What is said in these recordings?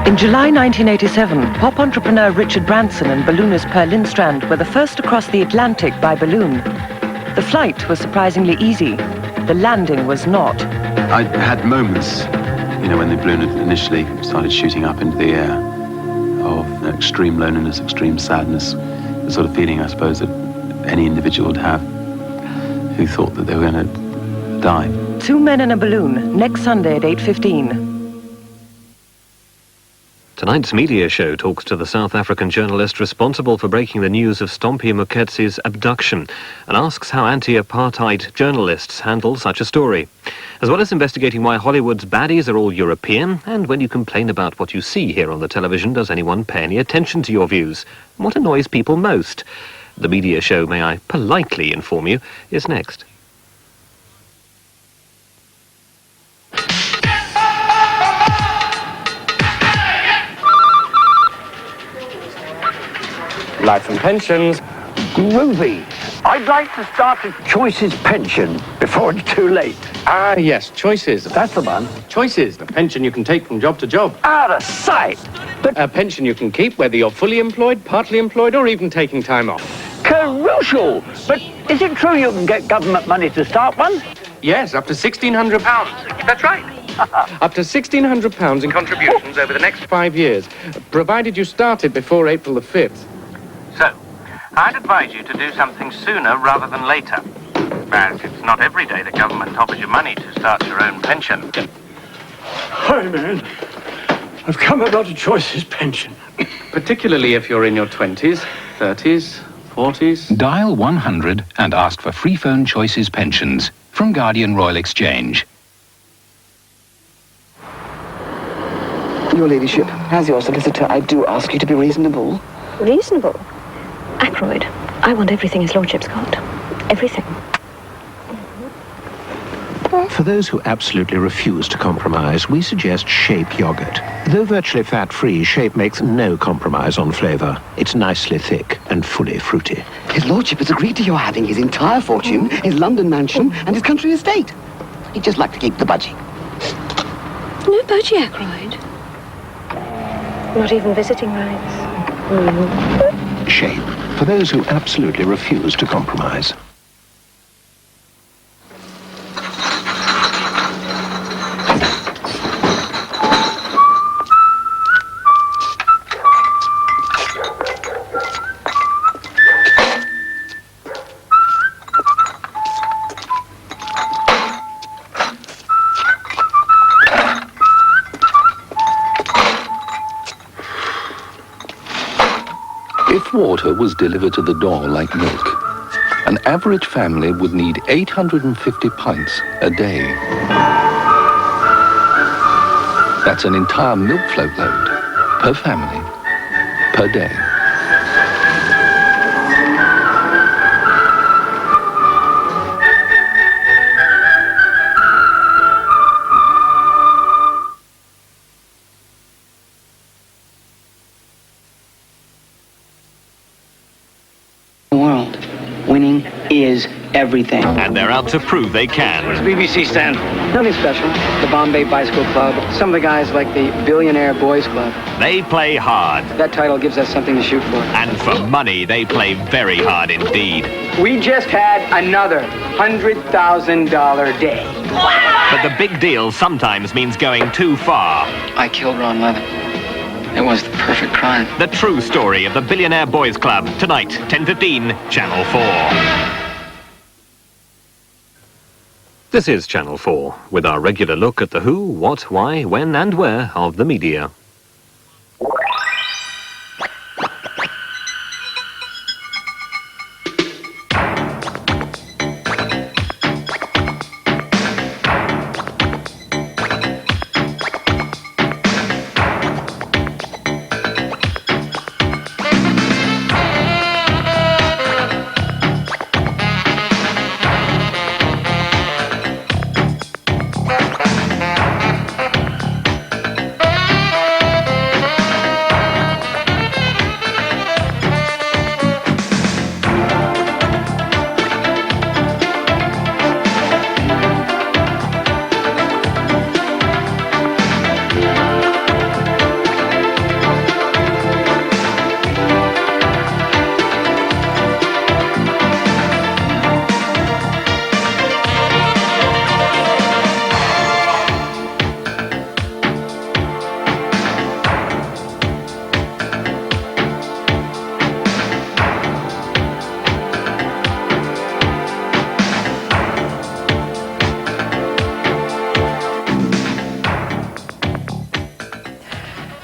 In July 1987, pop entrepreneur Richard Branson and balloonist Per Lindstrand were the first to cross the Atlantic by balloon. The flight was surprisingly easy. The landing was not. I had moments, when the balloon initially started shooting up into the air, of extreme loneliness, extreme sadness, the sort of feeling, I suppose, that any individual would have who thought that they were going to die. 2 Men in a Balloon, next Sunday at 8:15. Tonight's media show talks to the South African journalist responsible for breaking the news of Stompie Moketse's abduction and asks how anti-apartheid journalists handle such a story, as well as investigating why Hollywood's baddies are all European, and when you complain about what you see here on the television, does anyone pay any attention to your views? And what annoys people most? The media show, may I politely inform you, is next. Life and pensions. Groovy. I'd like to start a Choices pension before it's too late. Ah, yes, Choices. That's the one. Choices, a pension you can take from job to job. Out of sight. But A pension you can keep whether you're fully employed, partly employed, or even taking time off. crucial. But is it true you can get government money to start one? Yes, up to £1,600. That's right. Up to £1,600 in contributions over the next 5 years, provided you started before April the 5th. So, I'd advise you to do something sooner rather than later. As it's not every day the government offers you money to start your own pension. Hi, man. I've come about a Choices pension. Particularly if you're in your 20s, 30s, 40s. Dial 100 and ask for free phone Choices pensions from Guardian Royal Exchange. Your ladyship, as your solicitor, I do ask you to be reasonable. Reasonable? Ackroyd, I want everything his lordship's got. Everything. For those who absolutely refuse to compromise, we suggest Shape Yoghurt. Though virtually fat-free, Shape makes no compromise on flavour. It's nicely thick and fully fruity. His lordship has agreed to your having his entire fortune, his London mansion, and his country estate. He'd just like to keep the budgie. No budgie, Ackroyd. Not even visiting rights. Shape, for those who absolutely refuse to compromise. If water was delivered to the door like milk, an average family would need 850 pints a day. That's an entire milk float load per family, per day. Winning is everything. And they're out to prove they can. What does BBC stand for? Nothing special. The Bombay Bicycle Club. Some of the guys like the Billionaire Boys Club. They play hard. That title gives us something to shoot for. And for money, they play very hard indeed. We just had another $100,000 day. But the big deal sometimes means going too far. I killed Ron Levin. It was the perfect crime. The true story of the Billionaire Boys Club, tonight, 10:15, Channel 4. This is Channel 4, with our regular look at the who, what, why, when and where of the media.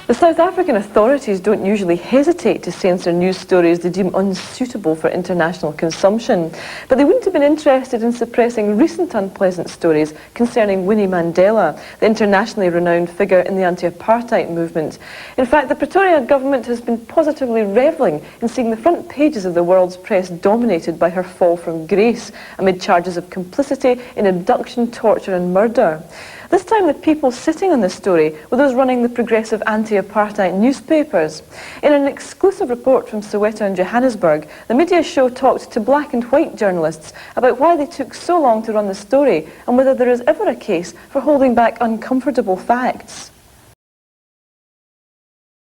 The South African authorities don't usually hesitate to censor news stories they deem unsuitable for international consumption, but they wouldn't have been interested in suppressing recent unpleasant stories concerning Winnie Mandela, the internationally renowned figure in the anti-apartheid movement. In fact, the Pretoria government has been positively revelling in seeing the front pages of the world's press dominated by her fall from grace amid charges of complicity in abduction, torture and murder. This time the people sitting on the story were those running the progressive anti-apartheid newspapers. In an exclusive report from Soweto and Johannesburg, the media show talked to black and white journalists about why they took so long to run the story and whether there is ever a case for holding back uncomfortable facts.